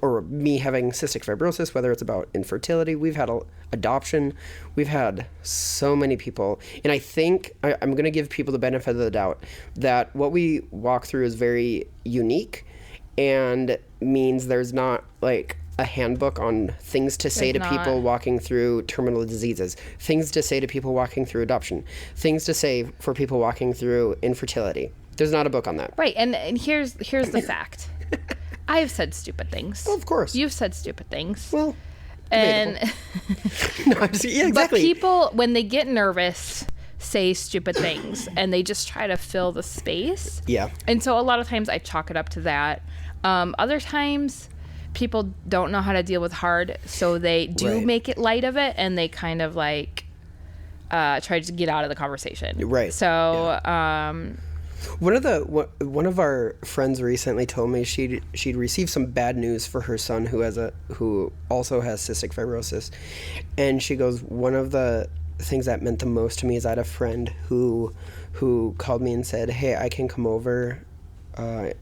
or me having cystic fibrosis, whether it's about infertility. We've had adoption. We've had so many people. And I think I'm going to give people the benefit of the doubt that what we walk through is very unique and means there's not like a handbook on things to say to people walking through terminal diseases, things to say to people walking through adoption, things to say for people walking through infertility. There's not a book on that. Right, and here's the fact. I've said stupid things. Well, of course. You've said stupid things. Well, and no, yeah, exactly. But people, when they get nervous, say stupid things, and they just try to fill the space. Yeah. And so a lot of times I chalk it up to that. Other times, people don't know how to deal with hard, so they do make it light of it, and they kind of like try to get out of the conversation. Right. So. Yeah. One of our friends recently told me she'd received some bad news for her son who also has cystic fibrosis, and she goes, one of the things that meant the most to me is I had a friend who called me and said, hey, I can come over and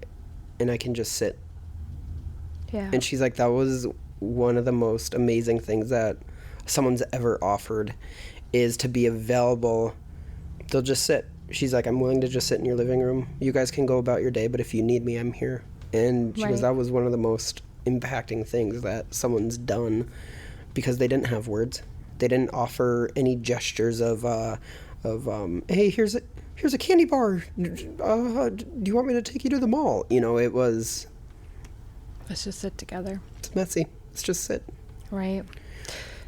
I can just sit. Yeah. And she's like, that was one of the most amazing things that someone's ever offered, is to be available. They'll just sit. She's like, I'm willing to just sit in your living room. You guys can go about your day, but if you need me, I'm here. And she goes, that was one of the most impacting things that someone's done, because they didn't have words. They didn't offer any gestures of hey, here's a candy bar. Do you want me to take you to the mall? It was... Let's just sit together. It's messy. Let's just sit. Right.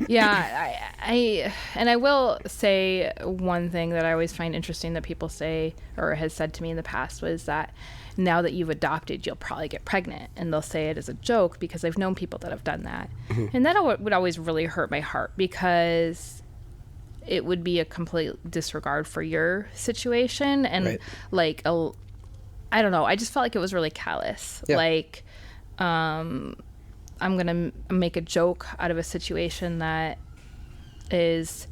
Yeah, I will say one thing that I always find interesting that people say or has said to me in the past was that now that you've adopted, you'll probably get pregnant, and they'll say it as a joke because I've known people that have done that. Mm-hmm. And that would always really hurt my heart, because it would be a complete disregard for your situation, and like I don't know, I just felt like it was really callous. Yeah. Like I'm going to make a joke out of a situation that is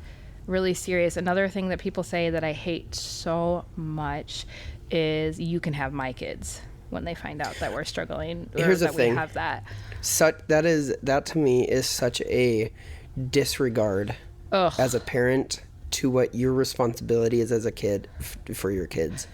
really serious. Another thing that people say that I hate so much is you can have my kids, when they find out that we're struggling, or Here's that the thing. we have that. That to me is such a disregard as a parent to what your responsibility is as a kid for your kids.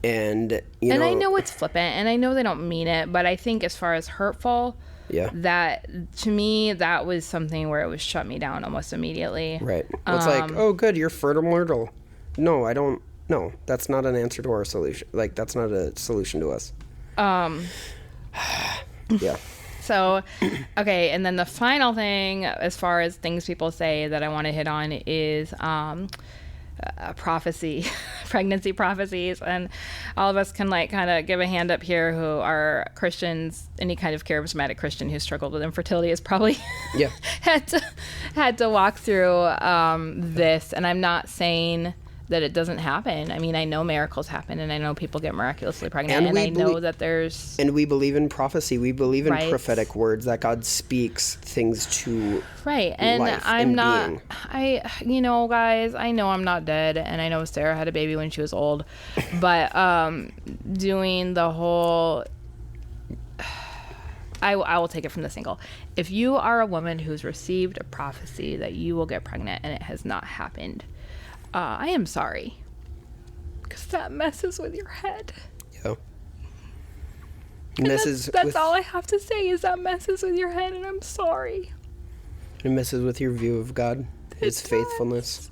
And I know it's flippant, and I know they don't mean it, but I think as far as hurtful, that to me, that was something where it was shut me down almost immediately. Right. It's like, oh, good, you're fertile. No, I don't. No, that's not an answer to our solution. Like, that's not a solution to us. Yeah. So, okay, and then the final thing, as far as things people say that I want to hit on, is prophecy, pregnancy prophecies. And all of us can kind of give a hand up here who are Christians. Any kind of charismatic Christian who struggled with infertility has probably had to walk through this. And I'm not saying that it doesn't happen. I mean, I know miracles happen, and I know people get miraculously pregnant, and I know that there's... And we believe in prophecy. We believe in prophetic words, that God speaks things to and life I'm and not... being. Guys, I know I'm not dead, and I know Sarah had a baby when she was old, but doing the whole... I will take it from this angle. If you are a woman who's received a prophecy that you will get pregnant and it has not happened, I am sorry. Because that messes with your head. Yeah. That's all I have to say is that messes with your head, and I'm sorry. It messes with your view of God, His faithfulness.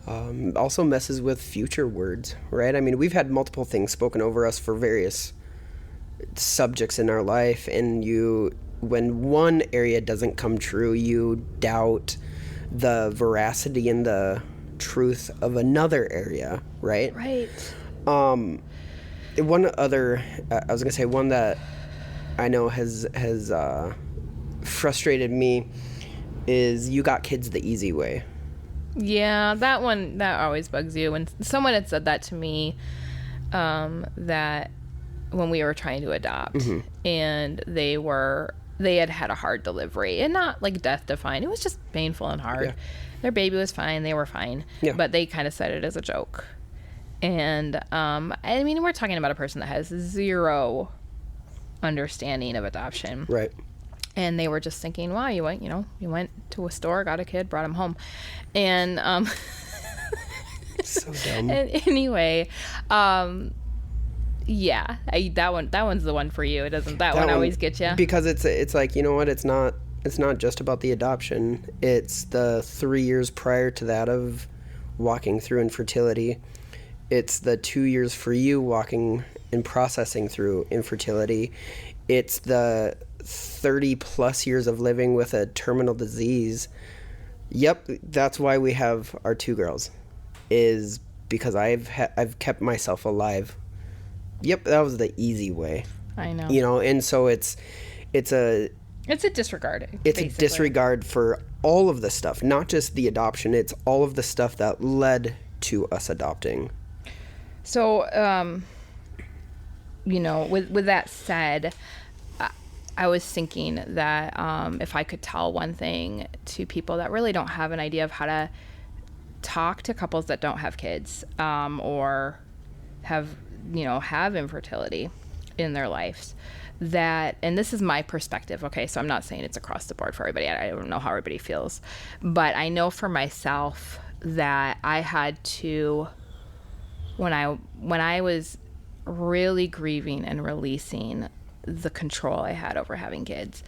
Also messes with future words, right? I mean, we've had multiple things spoken over us for various subjects in our life, and when one area doesn't come true, you doubt the veracity and the truth of another area, right? Right. One that I know has frustrated me is you got kids the easy way. Yeah, that always bugs you. When someone had said that to me, that when we were trying to adopt, and they had a hard delivery, and not like death defying. It was just painful and hard. Yeah. Their baby was fine. They were fine. Yeah. But they kind of said it as a joke. And, I mean, we're talking about a person that has zero understanding of adoption. Right. And they were just thinking, wow, you went to a store, got a kid, brought him home. And, so dumb. And anyway, yeah, that one's the one for you. It doesn't, that one always gets you. Because it's like, you know what? It's not just about the adoption. It's the 3 years prior to that of walking through infertility. It's the 2 years for you walking and processing through infertility. It's the 30 plus years of living with a terminal disease. Yep, that's why we have our 2 girls, is because I've kept myself alive. Yep, that was the easy way. I know. You know, and so it's a disregard. It's basically a disregard for all of the stuff, not just the adoption. It's all of the stuff that led to us adopting. So, with that said, I was thinking that if I could tell one thing to people that really don't have an idea of how to talk to couples that don't have kids, or have infertility in their lives, and this is my perspective, okay, so I'm not saying it's across the board for everybody. I don't know how everybody feels, but I know for myself that I had to, when I was really grieving and releasing the control I had over having kids,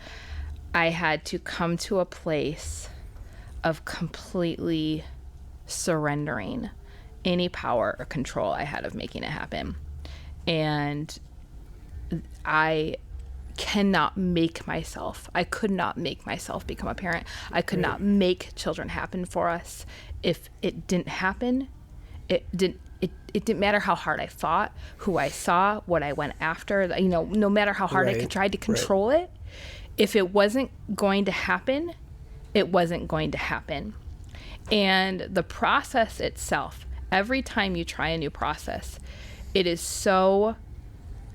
I had to come to a place of completely surrendering any power or control I had of making it happen. And I could not make myself become a parent. I could not make children happen for us. If it didn't happen, it didn't matter how hard I fought, who I saw, what I went after, no matter how hard I tried to control it, if it wasn't going to happen, it wasn't going to happen. And the process itself, every time you try a new process, it is so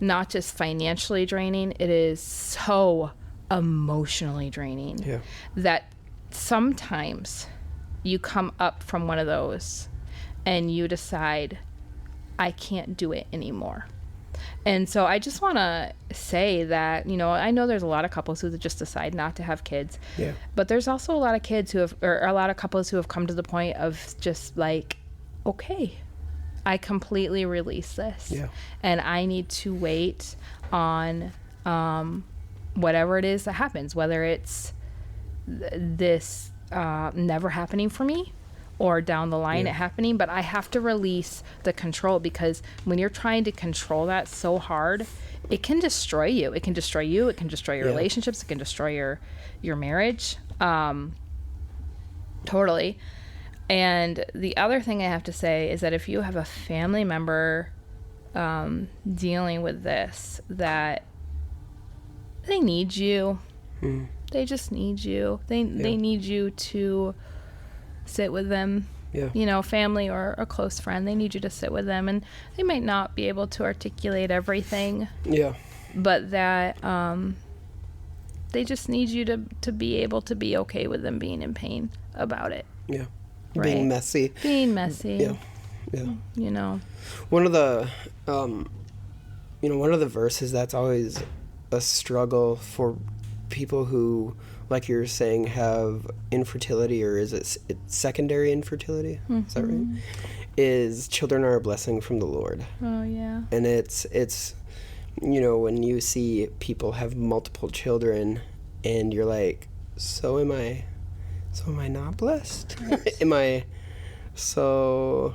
not just financially draining, it is so emotionally draining that sometimes you come up from one of those and you decide, I can't do it anymore. And so I just want to say that, I know there's a lot of couples who just decide not to have kids. Yeah. But there's also a lot of a lot of couples who have come to the point of just like, okay, I completely release this. Yeah. And I need to wait on whatever it is that happens, whether it's this never happening for me, or down the line it happening, but I have to release the control, because when you're trying to control that so hard, it can destroy you. It can destroy you. It can destroy your relationships. It can destroy your marriage. Totally. And the other thing I have to say is that if you have a family member dealing with this, that they need you. They just need you. They need you to sit with them, family or a close friend. They need you to sit with them, and they might not be able to articulate everything. Yeah. But that they just need you to be able to be okay with them being in pain about it. Yeah. Right? Being messy. Yeah. Yeah. One of the verses that's always a struggle for people who, like you're saying, have infertility, or is it's secondary infertility? Mm-hmm. Is that right? Is children are a blessing from the Lord. Oh, yeah. And it's when you see people have multiple children and you're like, so am I not blessed? Right. Am I so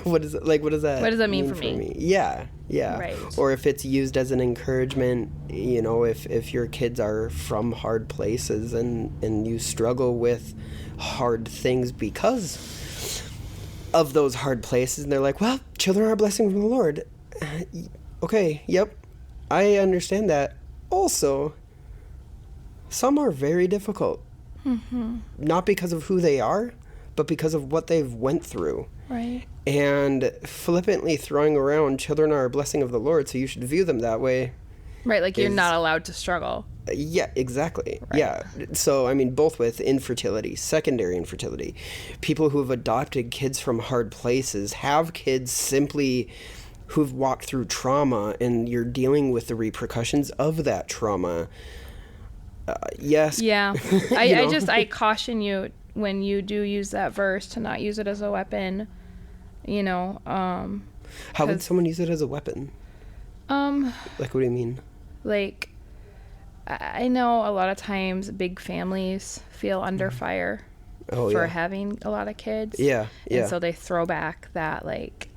what does that mean for me? Yeah. Right. Or if it's used as an encouragement, if your kids are from hard places and you struggle with hard things because of those hard places, and they're like, well, children are a blessing from the Lord. Okay, yep, I understand that. Also, some are very difficult. Mm-hmm. Not because of who they are, but because of what they've went through. Right. And flippantly throwing around children are a blessing of the Lord, so you should view them that way. Right, like you're not allowed to struggle. Yeah, exactly. Right. Yeah. So, I mean, both with infertility, secondary infertility, people who have adopted kids from hard places have kids simply who've walked through trauma, and you're dealing with the repercussions of that trauma. Yes. Yeah. I caution you when you do use that verse to not use it as a weapon, How would someone use it as a weapon? Like, what do you mean? Like, I know a lot of times big families feel under fire for having a lot of kids. Yeah. And so they throw back that, like,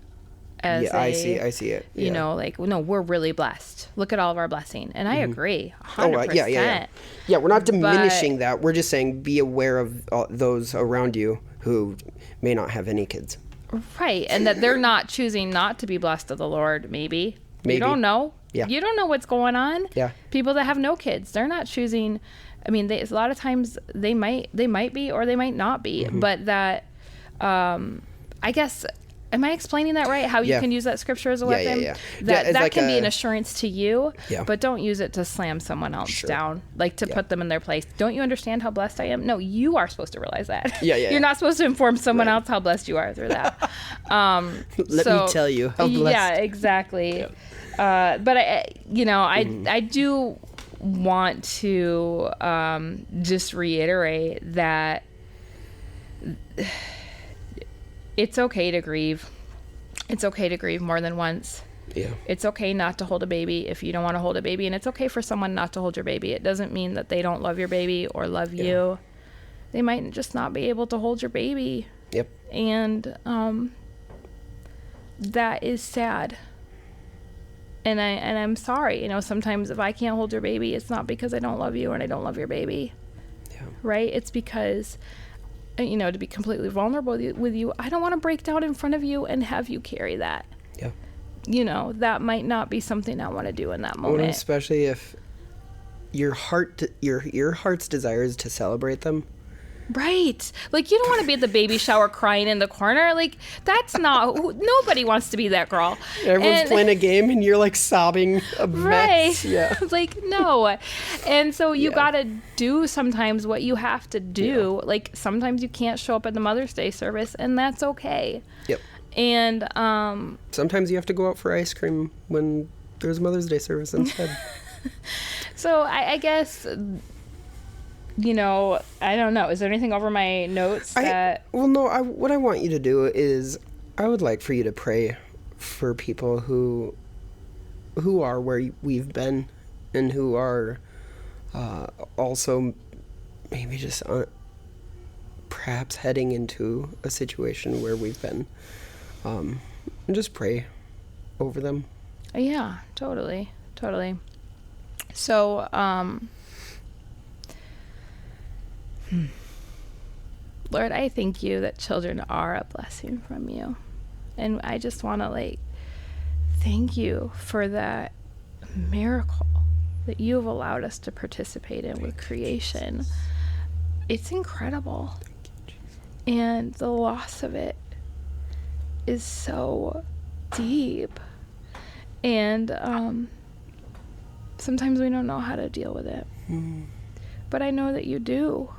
as I see it. No, we're really blessed. Look at all of our blessing. And I agree, 100%. Yeah, we're not diminishing that. We're just saying be aware of those around you who may not have any kids. Right, and that they're not choosing not to be blessed of the Lord, maybe. You don't know. Yeah. You don't know what's going on. Yeah. People that have no kids, they're not choosing. I mean, a lot of times they might be or they might not be. Mm-hmm. But that, I guess, am I explaining that right? How you can use that scripture as a weapon? Yeah. That like can be an assurance to you, yeah. But don't use it to slam someone else down, like to put them in their place. Don't you understand how blessed I am? No, you are supposed to realize that. You're not supposed to inform someone else how blessed you are through that. Let me tell you how blessed. Yeah, exactly. Yeah. But I do want to just reiterate that it's okay to grieve. It's okay to grieve more than once. Yeah. It's okay not to hold a baby if you don't want to hold a baby, and it's okay for someone not to hold your baby. It doesn't mean that they don't love your baby or love you. They might just not be able to hold your baby. Yep. And that is sad. And I'm sorry. Sometimes if I can't hold your baby, it's not because I don't love you and I don't love your baby. Yeah. Right? It's because, to be completely vulnerable with you, I don't want to break down in front of you and have you carry that. Yeah. That might not be something I want to do in that moment. Well, especially if your heart's desire is to celebrate them. Right. Like, you don't want to be at the baby shower crying in the corner. Like, that's not... nobody wants to be that girl. Everyone's playing a game and you're, like, sobbing a mess. Yeah. Like, no. And so you got to do sometimes what you have to do. Yeah. Like, sometimes you can't show up at the Mother's Day service, and that's okay. Yep. And... sometimes you have to go out for ice cream when there's Mother's Day service instead. So, I guess... I don't know. Is there anything over my notes that... what I want you to do is, I would like for you to pray for people who are where we've been and who are also maybe just perhaps heading into a situation where we've been. And just pray over them. Yeah, totally. So, Lord, I thank you that children are a blessing from you. And I just want to thank you for that miracle that you have allowed us to participate in with creation. It's incredible. And the loss of it is so deep. And sometimes we don't know how to deal with it. But I know that you do.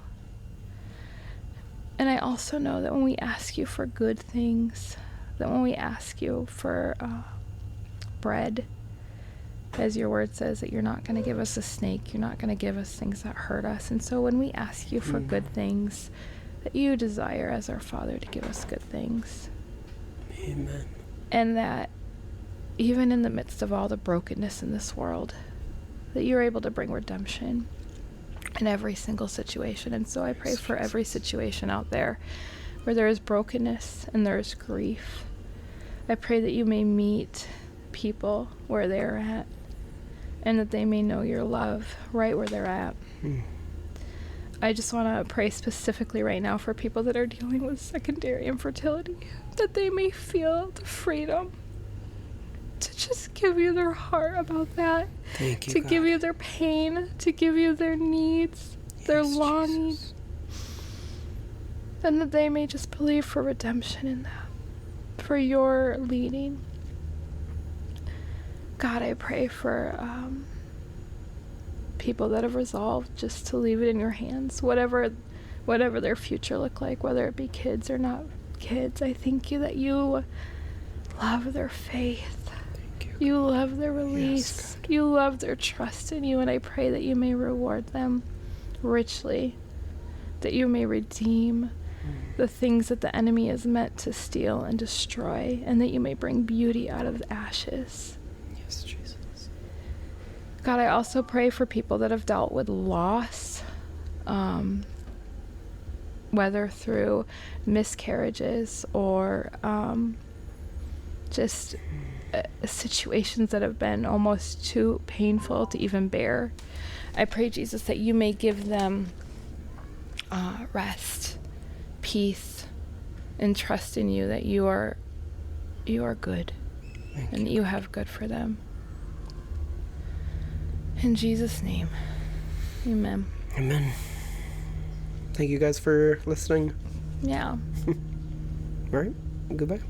And I also know that when we ask you for good things, that when we ask you for bread, As your word says, that you're not going to give us a snake. You're not going to give us things that hurt us. And so when we ask you for good things, that you desire as our Father to give us good things. Amen. And that even in the midst of all the brokenness in this world, that you're able to bring redemption in every single situation. And so I pray for every situation out there where there is brokenness and there is grief. I pray that you may meet people where they're at, and that they may know your love right where they're at. I just want to pray specifically right now for people that are dealing with secondary infertility, that they may feel the freedom to just give you their heart about that. Thank you, to God. give you their pain, to give you their needs, their longing. Jesus. And that they may just believe for redemption in that, for your leading. God, I pray for people that have resolved just to leave it in your hands, whatever their future look like, whether it be kids or not kids. I thank you that you love their faith. Thank You love their release. Yes, God. You love their trust in you, and I pray that you may reward them richly, that you may redeem the things that the enemy is meant to steal and destroy, and that you may bring beauty out of the ashes. Yes, Jesus. God, I also pray for people that have dealt with loss, whether through miscarriages or just situations that have been almost too painful to even bear. I pray, Jesus, that you may give them rest, peace, and trust in you, that you are good, and that you have good for them. In Jesus' name, amen. Amen. Thank you guys for listening. Yeah. All right. Goodbye.